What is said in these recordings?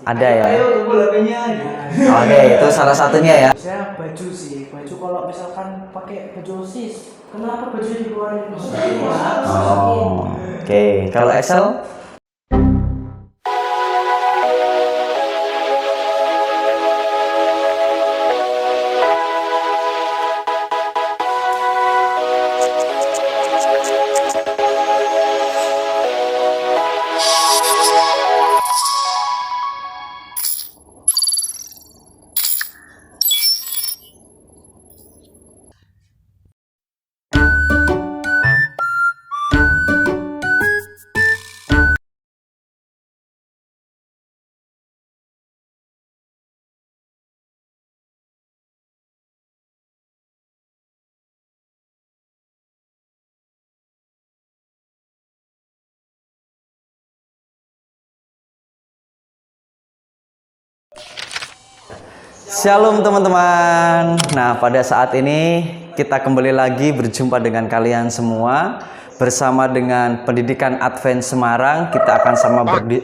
Ada ya. Ayo HP-nya. Oke, itu salah satunya ya. Saya baju sih, baju kalau misalkan pakai baju OSIS, kenapa baju dikeluarin? Oh, oke. Kalau Excel? Shalom teman-teman. Nah, pada saat ini kita kembali lagi berjumpa dengan kalian semua bersama dengan Pendidikan Advent Semarang. Kita akan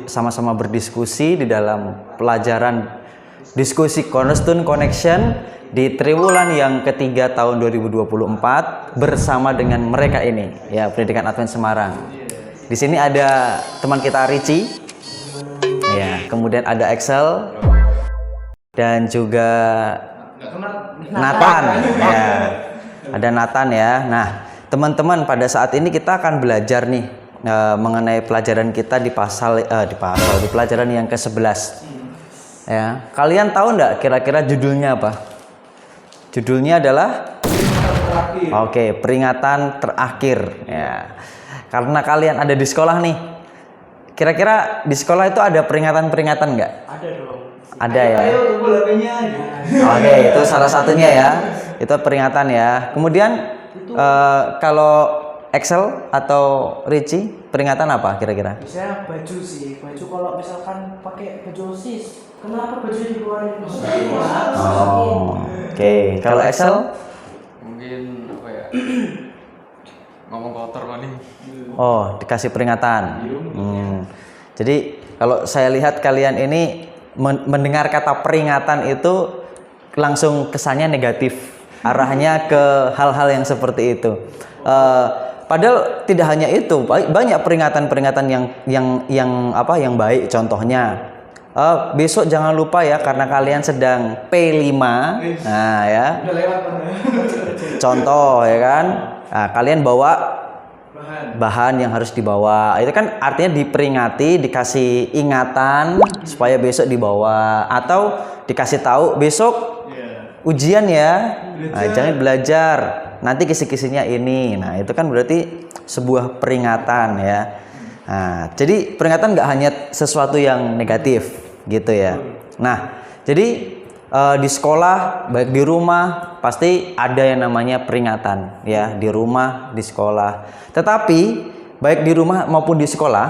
sama-sama berdiskusi di dalam pelajaran diskusi Cornerstone Connection di triwulan yang ketiga tahun 2024 bersama dengan mereka ini, ya, Pendidikan Advent Semarang. Di sini ada teman kita Richie, ya, kemudian ada Excel. Dan juga Nathan, ya, ada Nathan ya. Nah, teman-teman, pada saat ini kita akan belajar nih mengenai pelajaran kita di pelajaran yang ke-11. Ya, kalian tahu nggak kira-kira judulnya apa? Judulnya adalah peringatan terakhir. Ya, karena kalian ada di sekolah nih. Kira-kira di sekolah itu ada peringatan-peringatan nggak? Ada dong. Ada ya. Ayo HP-nya. Oke, itu salah satunya ya. Itu peringatan ya. Kemudian kalau Excel atau Richie, peringatan apa kira-kira? Saya baju sih, baju kalau misalkan pakai baju OSIS, kenapa baju dikeluarin? Oh, oke. Kalau Excel? Mungkin apa ya? Ngomong kotor paling. Oh, dikasih peringatan. Jadi kalau saya lihat kalian ini mendengar kata peringatan itu langsung kesannya negatif, arahnya ke hal-hal yang seperti itu. Padahal tidak hanya itu, banyak peringatan-peringatan yang baik. Contohnya, besok jangan lupa ya karena kalian sedang P5. Nah ya, contoh ya kan. Nah, kalian bawa bahan yang harus dibawa, itu kan artinya diperingati, dikasih ingatan supaya besok dibawa, atau dikasih tahu besok ujian ya, jangan belajar, nanti kisi-kisinya ini. Nah, itu kan berarti sebuah peringatan ya. Nah, jadi peringatan nggak hanya sesuatu yang negatif gitu ya. Nah, jadi di sekolah, baik di rumah, pasti ada yang namanya peringatan ya, di rumah, di sekolah. Tetapi baik di rumah maupun di sekolah,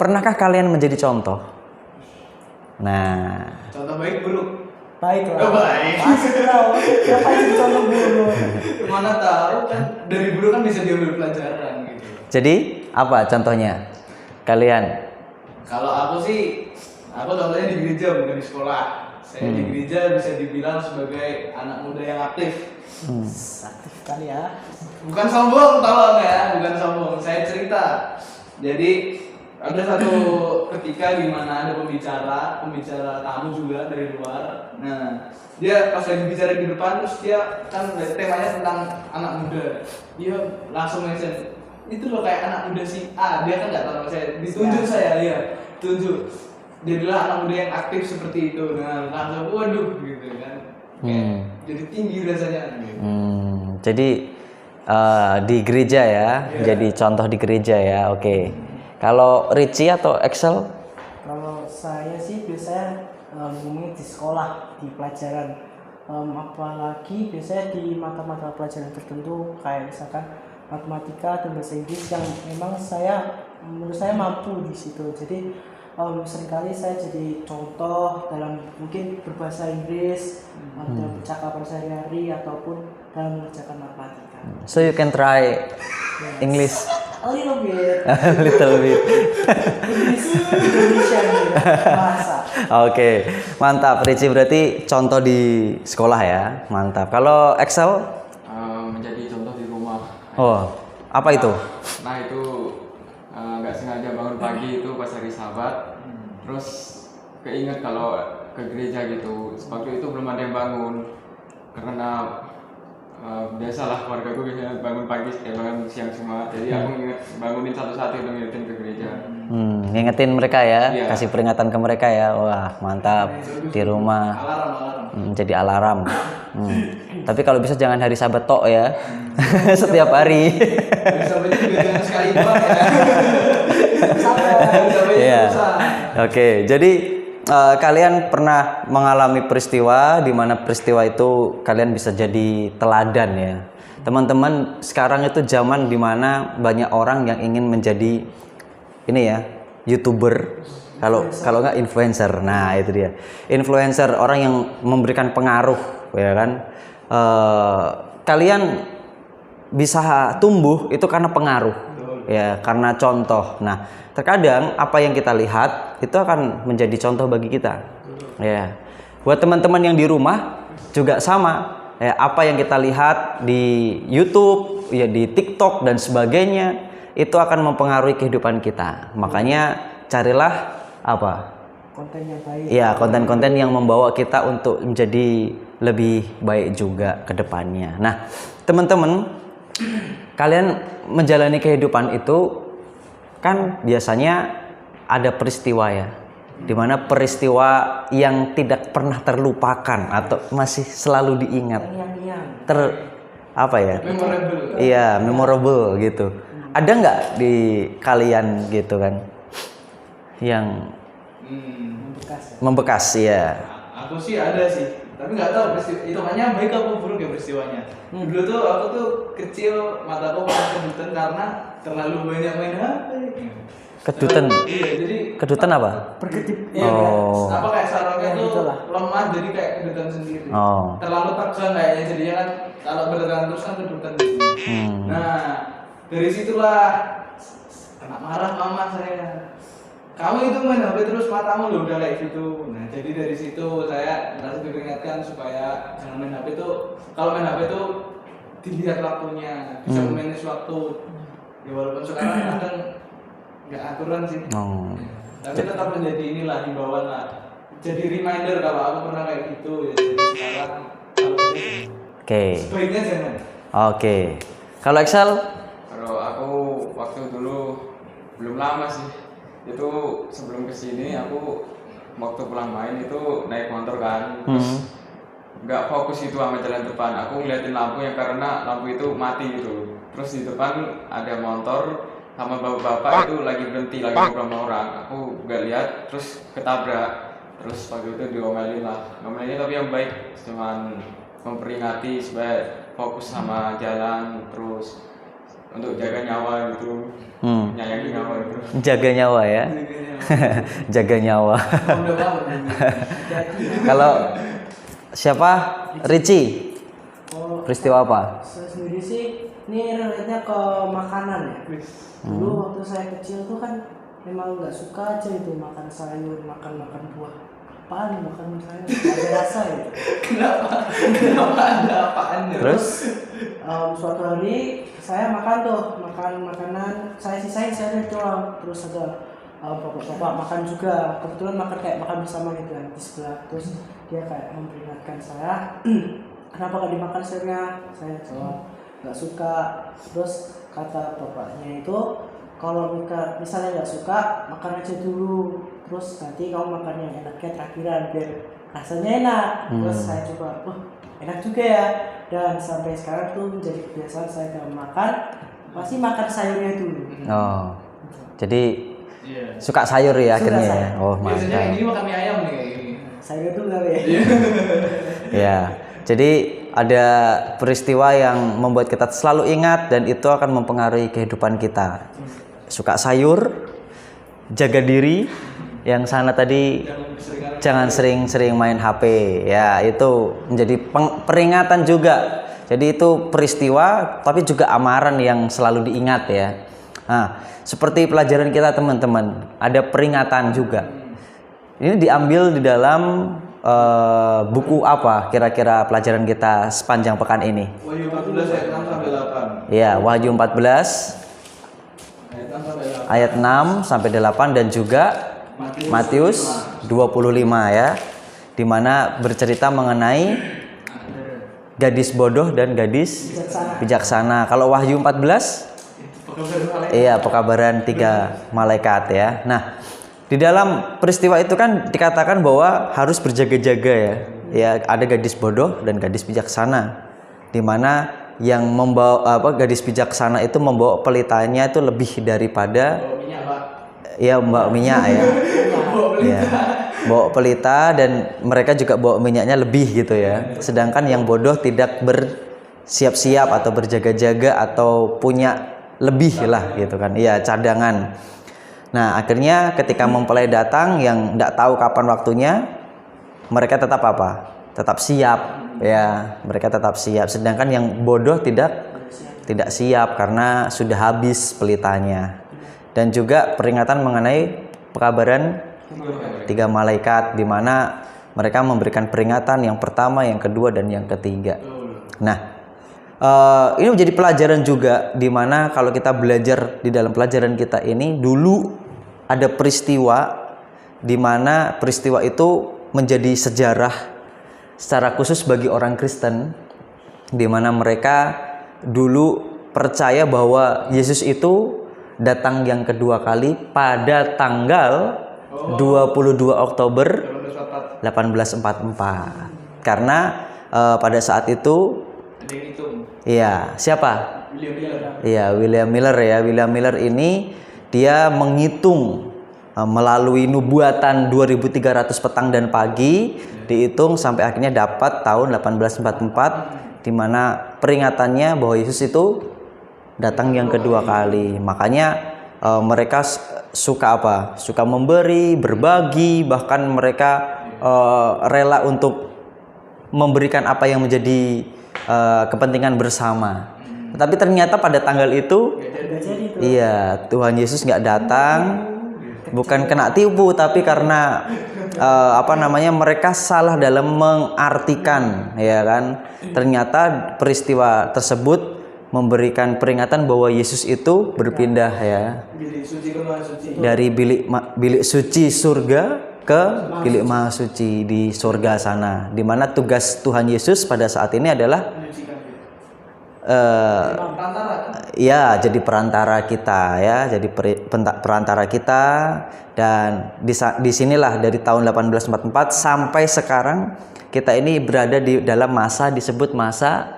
pernahkah kalian menjadi contoh? Nah, Contoh baik buruk. Baik lah. Oh, baik. Pasti tahu. Siapa yang contoh buruk? Mana tahu kan dari buruk kan bisa diambil pelajaran gitu. jadi apa contohnya kalian? Kalau aku sih, aku contohnya di gereja bukan di sekolah. Saya di gereja bisa dibilang sebagai anak muda yang aktif. Aktif kali ya. Bukan sombong, tolong ya, bukan sombong. Saya cerita. Jadi ada satu ketika di mana ada pembicara tamu juga dari luar. Nah, dia pas lagi bicara di depan, terus dia kan temanya tentang anak muda. Dia langsung mention, itu loh kayak anak muda si A. Dia kan nggak tahu nama saya, ditunjuk saya, ya, tunjuk. Jadilah anak muda yang aktif seperti itu. Nah, langsung waduh gitu kan. Jadi tinggi rasanya. Gitu. Jadi di gereja ya, jadi contoh di gereja ya. Oke. Kalau Richie atau Excel? Kalau saya sih biasanya ngomongin di sekolah, di pelajaran, apalagi biasanya di mata-mata pelajaran tertentu kayak misalkan matematika dan bahasa Inggris yang memang menurut saya mampu di situ. Jadi seringkali saya jadi contoh dalam mungkin berbahasa Inggris, dalam percakapan sehari-hari ataupun dalam mengerjakan matematika. So you can try English. A little bit. Little bit. Indonesia gitu, bahasa. Oke, mantap. Ricci berarti contoh di sekolah ya, mantap. Kalau Excel? Menjadi contoh di rumah. Oh, apa itu? Nah itu nggak sengaja bangun pagi itu pas hari Sabat, terus keinget kalau ke gereja gitu. Waktu itu belum ada yang bangun karena biasalah keluarga gue biasanya bangun pagi, bangun siang semua. Jadi aku bangunin satu-satu itu ngingetin ke gereja. Ngingetin mereka ya, Iya. kasih peringatan ke mereka ya. Wah, mantap. Di rumah. Alarm. Jadi alarm. Tapi kalau bisa jangan hari Sabat tok ya. Setiap hari. Sampai juga jangan sekali doang ya. Sampai Iya. susah. Oke, jadi kalian pernah mengalami peristiwa di mana peristiwa itu kalian bisa jadi teladan ya. Teman-teman, sekarang itu zaman di mana banyak orang yang ingin menjadi ini ya, YouTuber. Kalau nggak influencer. Nah, itu dia. Influencer, orang yang memberikan pengaruh, ya kan? Kalian bisa tumbuh itu karena pengaruh. Ya, karena contoh. Nah, terkadang apa yang kita lihat itu akan menjadi contoh bagi kita. Ya. Buat teman-teman yang di rumah juga sama. Ya, apa yang kita lihat di YouTube, ya di TikTok dan sebagainya itu akan mempengaruhi kehidupan kita. Makanya carilah apa? Konten yang baik. Ya, konten-konten yang membawa kita untuk menjadi lebih baik juga ke depannya. Nah, teman-teman, kalian menjalani kehidupan itu kan biasanya ada peristiwa ya, dimana peristiwa yang tidak pernah terlupakan atau masih selalu diingat, apa ya? Memorable. Iya, memorable gitu. Ada nggak di kalian gitu kan, yang membekas ya? Aku sih ada sih, tapi nggak tahu peristiwa itu hanya baik apa buruk ya peristiwanya. Dulu tuh aku tuh kecil, mataku pernah kedutan karena terlalu banyak main HP. Kedutan? Iya, jadi Kedutan apa? Berkedip. iya, Oh. apa kayak sarafnya Ya, tuh gitulah. lemah jadi kayak kedutan sendiri. Oh. Terlalu tegang kayaknya jadinya kan kalau bertegang terus kan kedutan. Nah, dari situlah kena marah mama saya. Kamu itu main HP terus, matamu lo udah kayak gitu. Nah, jadi dari situ saya merasa diperingatkan supaya jangan main HP tuh. Kalau main HP tuh dilihat waktunya, bisa memanage waktu. Ya walaupun sekarang kadang nggak aturan sih. Oh. Tapi tetap menjadi inilah himbauan lah. Jadi reminder kalau aku pernah kayak gitu ya. Jadi sekarang kalau Oke. sebaiknya jangan. Oke. Kalau Excel? Kalau aku waktu dulu belum lama sih. Itu sebelum kesini aku waktu pulang main itu naik motor kan, terus nggak fokus itu sama jalan depan. Aku ngeliatin lampu yang karena lampu itu mati gitu. Terus di depan ada motor sama bapak-bapak itu lagi berhenti lagi ngobrol sama orang. Aku nggak lihat, terus ketabrak. Terus waktu itu diomelin lah. Ngomelinnya tapi yang baik, cuman memperingati supaya fokus sama jalan, terus untuk jaga nyawa gitu, nyayangi nyawa gitu. Jaga nyawa ya. Jaga nyawa. Udah banget. Kalau siapa? Ricci. Peristiwa apa? Saya sendiri sih ini relate-nya ke makanan ya. Dulu waktu saya kecil tuh kan memang nggak suka aja itu makan sayur, makan buah. Apaan makan sayur? Nggak ada rasa ya. Kenapa ada apaan ya? Terus? Suatu hari saya makan makanan, saya sisain saya doang. Terus ada bapak-bapak makan juga, kebetulan makan kayak makan bersama gitu kan di sebelah. Terus dia kayak memperingatkan saya, kenapa gak dimakan sayurnya? Saya jawab nggak suka. Terus kata bapaknya itu, kalau misalnya nggak suka makan aja dulu, terus nanti kamu makan yang enaknya terakhiran biar rasanya enak. Terus saya coba, enak juga ya. Dan sampai sekarang tuh menjadi kebiasaan saya kalau makan pasti makan sayurnya dulu. Oh. Jadi Iya. suka sayur ya Suka akhirnya ya. sayur. Oh, Biasanya mantap. ini makan mie ayam nih kayak gini. Sayurnya dulu kali ya. Ya. Jadi ada peristiwa yang membuat kita selalu ingat dan itu akan mempengaruhi kehidupan kita. Suka sayur, jaga diri, yang sana tadi jangan sering-sering main HP. Ya, itu menjadi peringatan juga. Jadi itu peristiwa tapi juga amaran yang selalu diingat ya. Nah, seperti pelajaran kita teman-teman, ada peringatan juga. Ini diambil di dalam buku apa kira-kira pelajaran kita sepanjang pekan ini? Wahyu 14 ayat 6 sampai 8. Ya, Wahyu 14 Ayat 6 sampai 8. ayat 6 sampai 8 dan juga Matius 25 ya. Di mana bercerita mengenai gadis bodoh dan gadis bijaksana. Kalau Wahyu 14 iya, pekabaran 3 malaikat ya. Nah, di dalam peristiwa itu kan dikatakan bahwa harus berjaga-jaga ya. Ya, ada gadis bodoh dan gadis bijaksana. Di mana yang membawa gadis bijaksana itu membawa pelitanya itu lebih daripada Bawa minyak, Pak. ya Mbak minyak ya. Ya. Bawa pelita dan mereka juga bawa minyaknya lebih gitu ya. Sedangkan yang bodoh tidak bersiap-siap atau berjaga-jaga atau punya lebih lah gitu kan. Iya, cadangan. Nah, akhirnya ketika mempelai datang yang tidak tahu kapan waktunya, mereka tetap apa? Tetap siap ya. Mereka tetap siap. Sedangkan yang bodoh tidak siap karena sudah habis pelitanya. Dan juga peringatan mengenai pekabaran 3 malaikat di mana mereka memberikan peringatan yang pertama, yang kedua dan yang ketiga. Nah, ini menjadi pelajaran juga di mana kalau kita belajar di dalam pelajaran kita ini dulu ada peristiwa di mana peristiwa itu menjadi sejarah secara khusus bagi orang Kristen di mana mereka dulu percaya bahwa Yesus itu datang yang kedua kali pada tanggal 22 Oktober 1844. Karena pada saat itu Ada yang hitung. iya, siapa? William Miller. Iya, William Miller ya. William Miller ini dia menghitung melalui nubuatan 2300 petang dan pagi, dihitung sampai akhirnya dapat tahun 1844 di mana peringatannya bahwa Yesus itu datang yang kedua kali. Makanya mereka suka apa? Suka memberi, berbagi, bahkan mereka rela untuk memberikan apa yang menjadi kepentingan bersama. Tapi ternyata pada tanggal itu iya, Tuhan Yesus nggak datang, bukan kena tipu, tapi karena mereka salah dalam mengartikan, ya kan? Ternyata peristiwa tersebut memberikan peringatan bahwa Yesus itu berpindah ya Bilik suci ke Maha Suci. dari bilik suci surga ke bilik maha suci di surga sana, di mana tugas Tuhan Yesus pada saat ini adalah Menyucikan kita. perantara ya, jadi perantara kita ya, jadi perantara kita. Dan disinilah dari tahun 1844 sampai sekarang kita ini berada di dalam masa disebut masa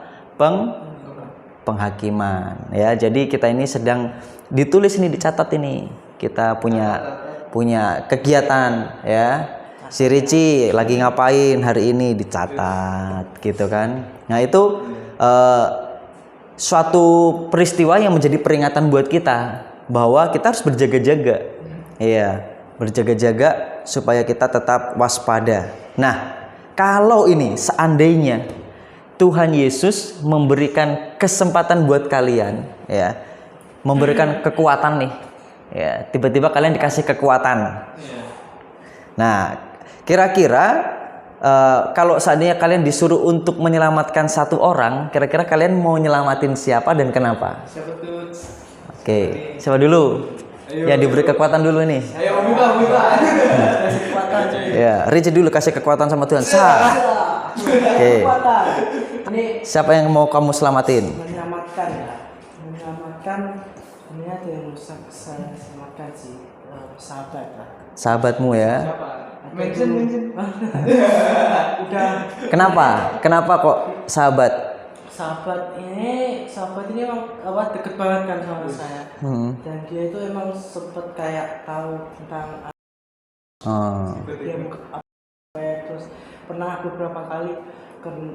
penghakiman ya. Jadi kita ini sedang ditulis ini, dicatat ini. Kita punya kegiatan ya. Si Ricci lagi ngapain hari ini dicatat gitu kan. Nah, itu suatu peristiwa yang menjadi peringatan buat kita bahwa kita harus berjaga-jaga. Iya, berjaga-jaga supaya kita tetap waspada. Nah, kalau ini seandainya Tuhan Yesus memberikan kesempatan buat kalian ya, memberikan kekuatan nih ya, tiba-tiba kalian dikasih kekuatan. Nah, kira-kira kalau seandainya kalian disuruh untuk menyelamatkan satu orang, kira-kira kalian mau nyelamatin siapa dan kenapa? Siapa tuh? Oke, siapa dulu? Ya, diberi kekuatan dulu nih. Ayo buka. Ya, Rich dulu kasih kekuatan sama Tuhan. Oke. Ini Siapa yang mau kamu selamatin? menyelamatkan ya. Menyelamatkan ini ada yang bisa saya selamatkan sih, sahabat lah. Sahabatmu ya. Siapa? Mention. Udah. Kenapa kok sahabat? Sahabat ini emang deket banget kan sama saya. Dan dia itu emang sempet kayak tahu tentang dia terus pernah beberapa kali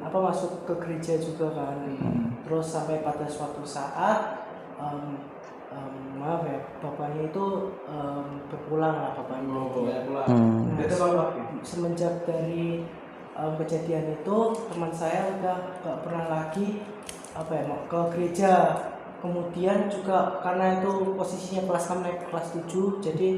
masuk ke gereja juga kan. Terus sampai pada suatu saat maaf ya, bapaknya itu berpulang lah bapaknya. Nah, semenjak dari kejadian itu teman saya udah gak pernah lagi mau ke gereja kemudian juga karena itu posisinya kelas 6 naik ke kelas 7, jadi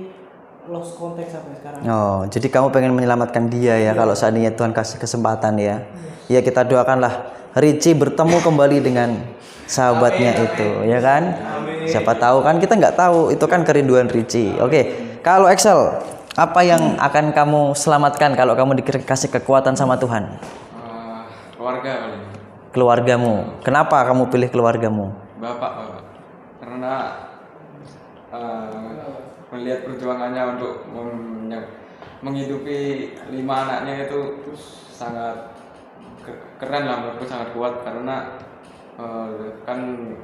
lost contact sampai sekarang. Oh, jadi kamu pengen menyelamatkan dia ya, kalau seandainya Tuhan kasih kesempatan ya. Ya kita doakanlah Richie bertemu kembali dengan sahabatnya itu, ya kan? Siapa tahu kan, kita nggak tahu, itu kan kerinduan Richie. Oke, kalau Excel, apa yang akan kamu selamatkan kalau kamu dikasih kekuatan sama Tuhan? Keluarga paling. Keluargamu. Kenapa kamu pilih keluargamu? Bapak. Karena melihat perjuangannya untuk menghidupi 5 anaknya itu sangat keren lah, menurutku sangat kuat, karena kan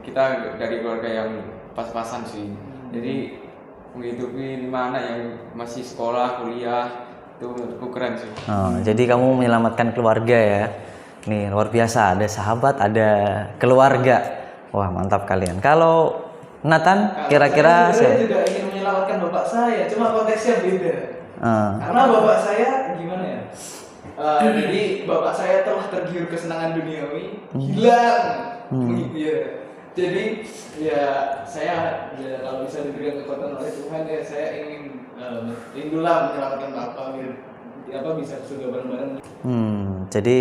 kita dari keluarga yang pas-pasan sih. Jadi menghidupi 5 anak yang masih sekolah, kuliah, itu menurutku keren sih. Oh, jadi kamu menyelamatkan keluarga ya. Nih luar biasa, ada sahabat, ada keluarga. Wah mantap kalian. Kalau Nathan, kira-kira saya juga ingin menyelamatkan bapak saya, cuma konteksnya beda. Karena bapak saya gimana ya? Jadi bapak saya telah tergiur kesenangan duniawi, hilang. Ya. Jadi ya saya ya, kalau bisa diberikan kekuatan oleh Tuhan ya saya ingin rindulah menyelamatkan bapak biar bisa ke surga bareng-bareng. Jadi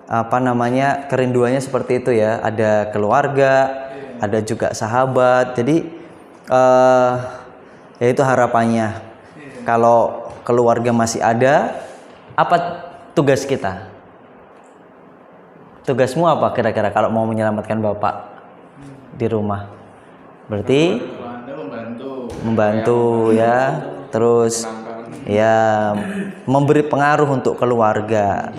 apa namanya, kerinduannya seperti itu ya, ada keluarga, ada juga sahabat. Jadi ya itu harapannya. Kalau keluarga masih ada, apa tugas kita? Tugasmu apa kira-kira kalau mau menyelamatkan bapak di rumah? Berarti membantu ya, terus ya memberi pengaruh untuk keluarga.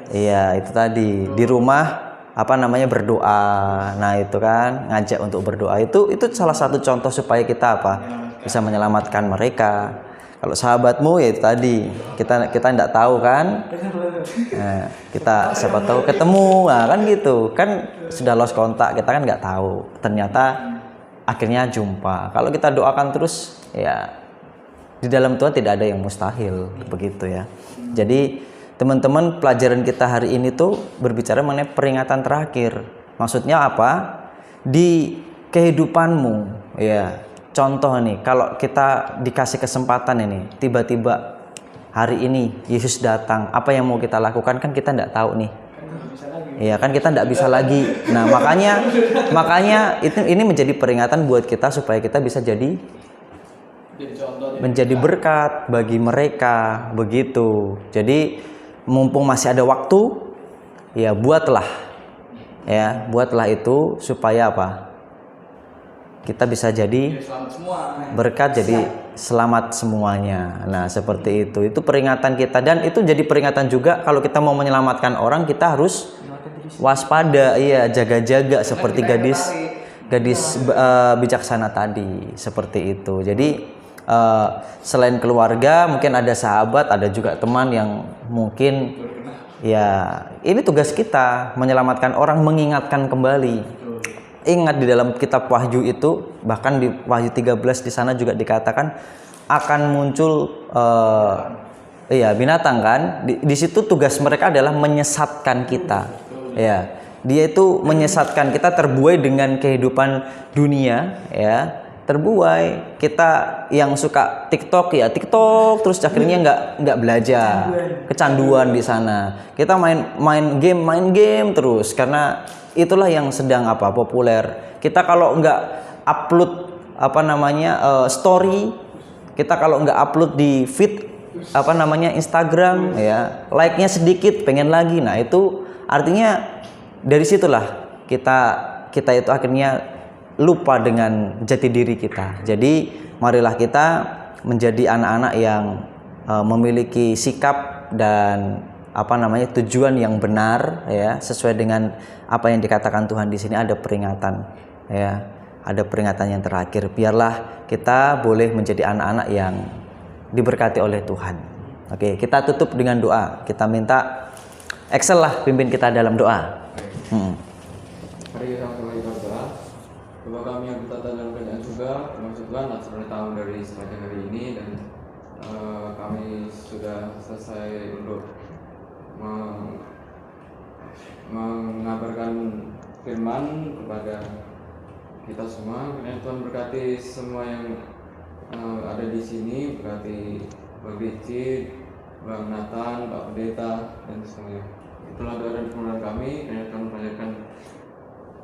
Iya, itu tadi di rumah apa namanya, berdoa. Nah, itu kan ngajak untuk berdoa. Itu salah satu contoh supaya kita apa? Bisa menyelamatkan mereka. Kalau sahabatmu ya itu tadi, kita enggak tahu kan. Nah, kita siapa tahu ketemu. Nah, kan gitu. Kan sudah lost kontak, kita kan nggak tahu. Ternyata akhirnya jumpa. Kalau kita doakan terus ya di dalam Tuhan tidak ada yang mustahil, begitu ya. Jadi teman-teman, pelajaran kita hari ini tuh berbicara mengenai peringatan terakhir. Maksudnya apa? Di kehidupanmu ya. Contoh nih, kalau kita dikasih kesempatan ini, tiba-tiba hari ini Yesus datang, apa yang mau kita lakukan? Kan kita enggak tahu nih. Iya kan, kita enggak bisa lagi. Nah, makanya ini menjadi peringatan buat kita supaya kita bisa menjadi berkat bagi mereka, begitu. Jadi mumpung masih ada waktu, ya buatlah itu supaya apa? Kita bisa jadi berkat, jadi selamat semuanya. Nah, seperti itu. Itu peringatan kita, dan itu jadi peringatan juga kalau kita mau menyelamatkan orang, kita harus waspada, iya, jaga-jaga seperti gadis bijaksana tadi, seperti itu. Jadi selain keluarga, mungkin ada sahabat, ada juga teman yang mungkin ya ini tugas kita, menyelamatkan orang, mengingatkan kembali. Ingat di dalam kitab Wahyu itu, bahkan di Wahyu 13 di sana juga dikatakan akan muncul binatang kan. Di situ tugas mereka adalah menyesatkan kita. Ya, dia itu menyesatkan kita, terbuai dengan kehidupan dunia ya. Terbuai, kita yang suka TikTok ya TikTok terus, akhirnya nggak belajar, kecanduan di sana. Kita main game terus, karena itulah yang sedang populer. Kita kalau nggak upload story, kita kalau nggak upload di feed Instagram ya, like-nya sedikit pengen lagi. Nah, itu artinya dari situlah kita itu akhirnya lupa dengan jati diri kita. Jadi marilah kita menjadi anak-anak yang memiliki sikap dan tujuan yang benar ya, sesuai dengan apa yang dikatakan Tuhan di sini. Ada peringatan ya, ada peringatan yang terakhir. Biarlah kita boleh menjadi anak-anak yang diberkati oleh Tuhan. Oke, kita tutup dengan doa. Kita minta Excel lah pimpin kita dalam doa. Mari kita mulai berdoa. Bapa kami yang bertata dalam kerajaan surga, terima kasih Tuhan atas tahun dari sepanjang hari ini, dan kami sudah selesai untuk mengabarkan firman kepada kita semua. Kiranya Tuhan berkati semua yang ada di sini, berkati Bang Ricci, Bang Nathan, Pak Pendeta, dan semuanya. Itulah doa dan permohonan kami. Kiranya Tuhan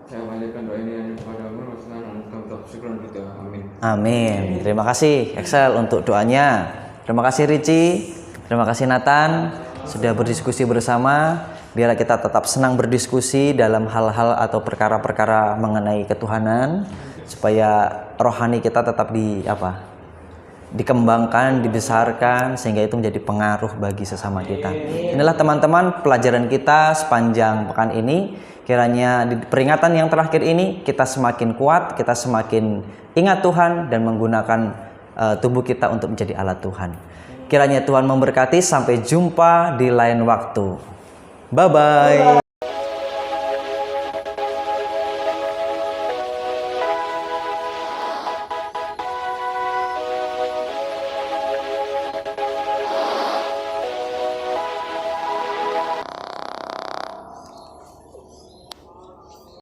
saya panjatkan doa ini hanya kepadamu, Tuhan, dan kami tetap syukur dan berdoa. Amin. Amin. Terima kasih Excel untuk doanya. Terima kasih Ricci. Terima kasih Nathan sudah berdiskusi bersama. Biar kita tetap senang berdiskusi dalam hal-hal atau perkara-perkara mengenai ketuhanan, supaya rohani kita tetap dikembangkan, dibesarkan, sehingga itu menjadi pengaruh bagi sesama kita. Inilah teman-teman pelajaran kita sepanjang pekan ini. Kiranya di peringatan yang terakhir ini kita semakin kuat, kita semakin ingat Tuhan dan menggunakan tubuh kita untuk menjadi alat Tuhan. Kiranya Tuhan memberkati. Sampai jumpa di lain waktu. Bye-bye.